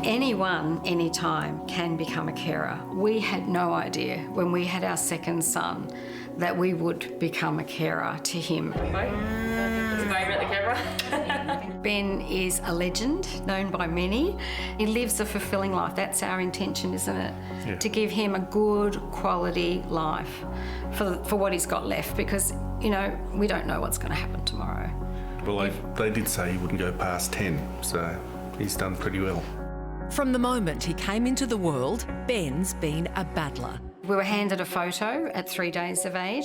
Anyone, anytime, can become a carer. We had no idea when we had our second son that we would become a carer to him. Ben is a legend, known by many. He lives a fulfilling life. That's our intention, isn't it? Yeah. To give him a good quality life for what he's got left, because, you know, we don't know what's going to happen tomorrow. Well, they did say he wouldn't go past 10, so he's done pretty well. From the moment he came into the world, Ben's been a battler. We were handed a photo at 3 days of age,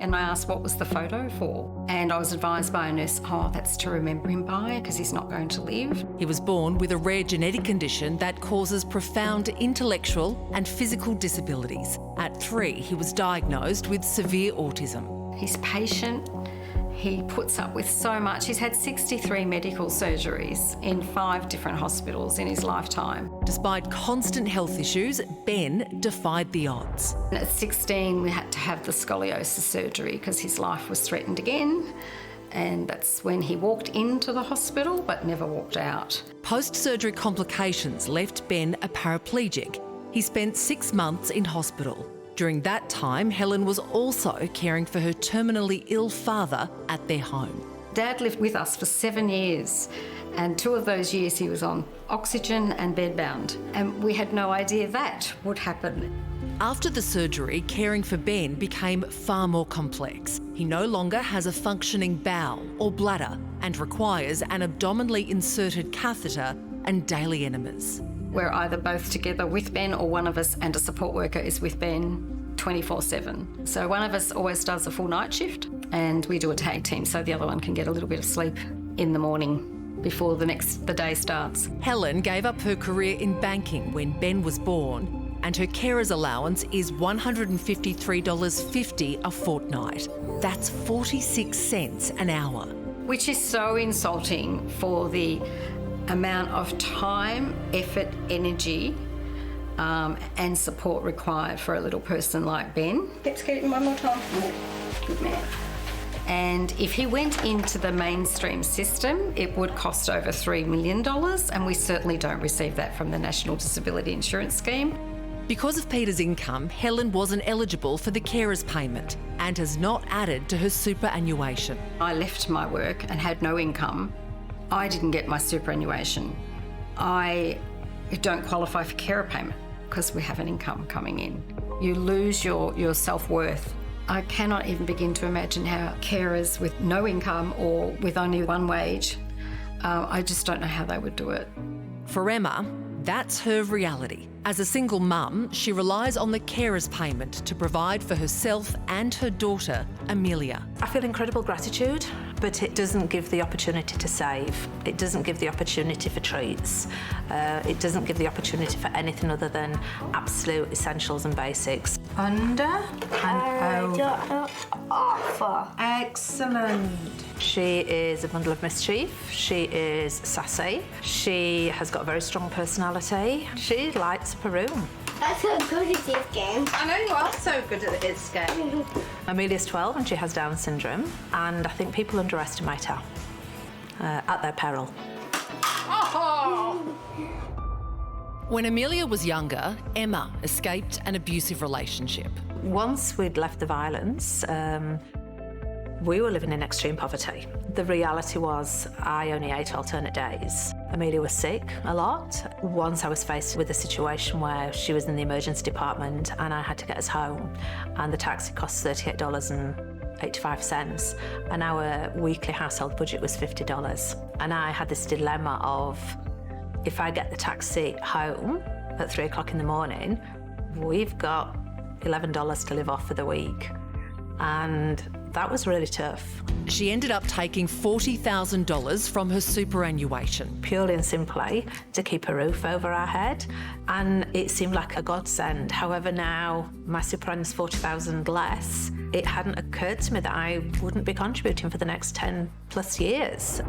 and I asked what was the photo for. And I was advised by a nurse, that's to remember him by, because he's not going to live. He was born with a rare genetic condition that causes profound intellectual and physical disabilities. At 3, he was diagnosed with severe autism. He's patient. He puts up with so much. He's had 63 medical surgeries in 5 different hospitals in his lifetime. Despite constant health issues, Ben defied the odds. At 16, we had to have the scoliosis surgery because his life was threatened again. And that's when he walked into the hospital but never walked out. Post-surgery complications left Ben a paraplegic. He spent 6 months in hospital. During that time, Helen was also caring for her terminally ill father at their home. Dad lived with us for 7 years, and 2 of those years he was on oxygen and bedbound, and we had no idea that would happen. After the surgery, caring for Ben became far more complex. He no longer has a functioning bowel or bladder and requires an abdominally inserted catheter and daily enemas. We're either both together with Ben or one of us and a support worker is with Ben 24/7. So one of us always does a full night shift and we do a tag team so the other one can get a little bit of sleep in the morning before the day starts. Helen gave up her career in banking when Ben was born, and her carer's allowance is $153.50 a fortnight. That's 46 cents an hour. Which is so insulting for the amount of time, effort, energy and support required for a little person like Ben. Let's get it one more time. Good man. And if he went into the mainstream system, it would cost over $3 million, and we certainly don't receive that from the National Disability Insurance Scheme. Because of Peter's income, Helen wasn't eligible for the carer's payment and has not added to her superannuation. I left my work and had no income. I didn't get my superannuation. I don't qualify for carer payment because we have an income coming in. You lose your self-worth. I cannot even begin to imagine how carers with no income or with only one wage, I just don't know how they would do it. For Emma, that's her reality. As a single mum, she relies on the carer's payment to provide for herself and her daughter, Amelia. I feel incredible gratitude, but it doesn't give the opportunity to save. It doesn't give the opportunity for treats. It doesn't give the opportunity for anything other than absolute essentials and basics. Under and over. Offer. Excellent. She is a bundle of mischief. She is sassy. She has got a very strong personality. She lights up a room. I'm so good at this game. I know you are so good at this game. Amelia's 12 and she has Down syndrome, and I think people underestimate her at their peril. Oh! When Amelia was younger, Emma escaped an abusive relationship. Once we'd left the violence, we were living in extreme poverty. The reality was I only ate alternate days. Amelia was sick a lot. Once I was faced with a situation where she was in the emergency department and I had to get us home, and the taxi cost $38.85, and our weekly household budget was $50. And I had this dilemma of, if I get the taxi home at 3 o'clock in the morning, we've got $11 to live off for the week. And that was really tough. She ended up taking $40,000 from her superannuation. Purely and simply to keep a roof over our head. And it seemed like a godsend. However, now my superannuation is $40,000 less. It hadn't occurred to me that I wouldn't be contributing for the next 10 plus years.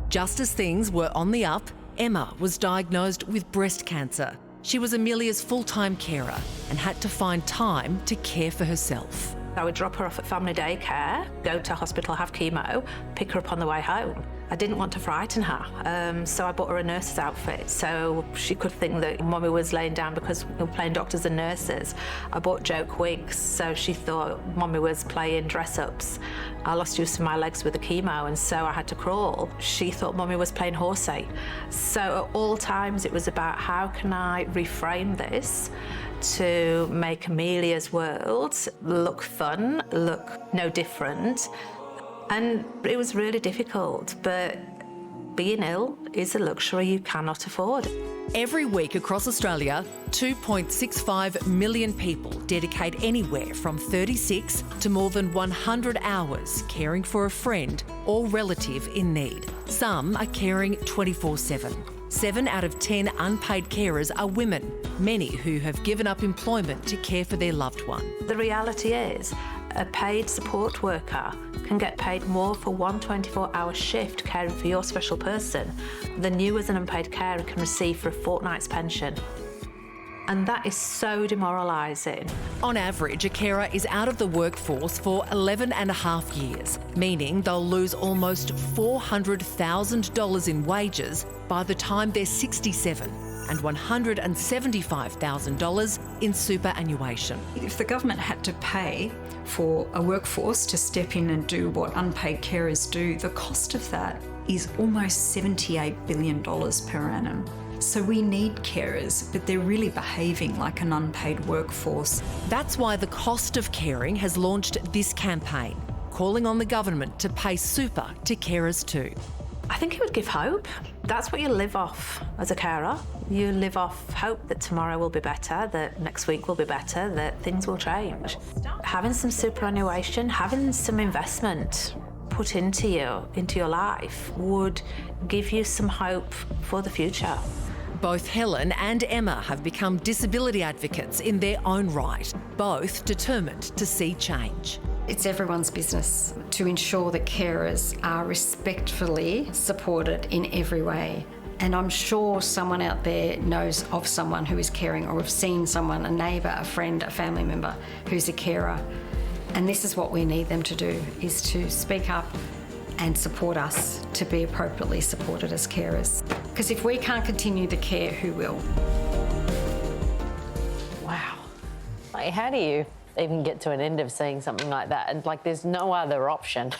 Just as things were on the up, Emma was diagnosed with breast cancer. She was Amelia's full-time carer and had to find time to care for herself. I would drop her off at family daycare, go to hospital, have chemo, pick her up on the way home. I didn't want to frighten her, so I bought her a nurse's outfit so she could think that Mummy was laying down because we were playing doctors and nurses. I bought joke wigs so she thought Mummy was playing dress-ups. I lost use of my legs with the chemo and so I had to crawl. She thought Mummy was playing horsey. So at all times it was about how can I reframe this to make Amelia's world look fun, look no different. And it was really difficult, but being ill is a luxury you cannot afford. Every week across Australia, 2.65 million people dedicate anywhere from 36 to more than 100 hours caring for a friend or relative in need. Some are caring 24/7. 7 out of 10 unpaid carers are women, many who have given up employment to care for their loved one. The reality is, a paid support worker can get paid more for one 24-hour shift caring for your special person than you as an unpaid carer can receive for a fortnight's pension. And that is so demoralising. On average, a carer is out of the workforce for 11 and a half years, meaning they'll lose almost $400,000 in wages by the time they're 67 and $175,000 in superannuation. If the government had to pay for a workforce to step in and do what unpaid carers do, the cost of that is almost $78 billion per annum. So we need carers, but they're really behaving like an unpaid workforce. That's why the Cost of Caring has launched this campaign, calling on the government to pay super to carers too. I think it would give hope. That's what you live off as a carer. You live off hope that tomorrow will be better, that next week will be better, that things will change. Having some superannuation, having some investment put into your life would give you some hope for the future. Both Helen and Emma have become disability advocates in their own right, both determined to see change. It's everyone's business to ensure that carers are respectfully supported in every way. And I'm sure someone out there knows of someone who is caring or have seen someone, a neighbour, a friend, a family member who's a carer. And this is what we need them to do, is to speak up and support us to be appropriately supported as carers. Because if we can't continue the care, who will? Wow. Like, how do you even get to an end of seeing something like that? And like, there's no other option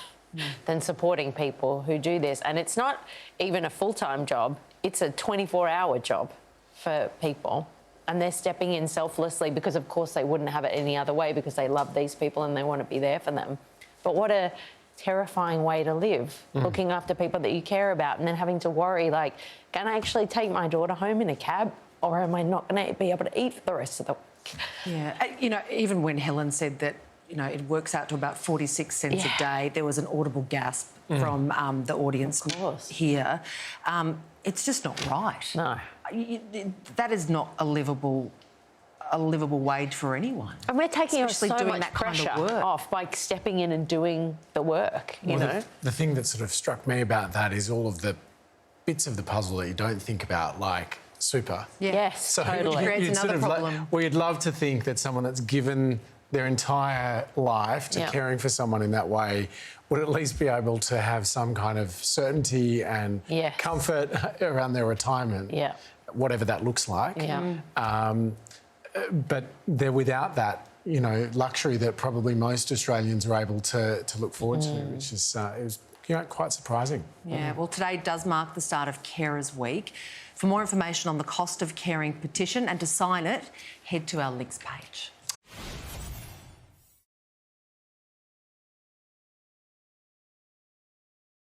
than supporting people who do this. And it's not even a full-time job. It's a 24-hour job for people. And they're stepping in selflessly because, of course, they wouldn't have it any other way because they love these people and they want to be there for them. But what a terrifying way to live, looking after people that you care about and then having to worry, like, can I actually take my daughter home in a cab or am I not going to be able to eat for the rest of the week? Yeah, you know, even when Helen said that, you know, it works out to about 46 cents a day, there was an audible gasp from the audience here. It's just not right. No. That is not a livable wage for anyone. And we're taking especially so doing much that kind of pressure work off by stepping in and doing the work, you know? The thing that sort of struck me about that is all of the bits of the puzzle that you don't think about, like super. Yeah. Yes, So totally. creates you'd another problem. You'd love to think that someone that's given their entire life to caring for someone in that way would at least be able to have some kind of certainty and comfort around their retirement, whatever that looks like. But they're without that, you know, luxury that probably most Australians are able to look forward to, which is it was, you know, quite surprising. Yeah, well, today does mark the start of Carers Week. For more information on the Cost of Caring petition and to sign it, head to our links page.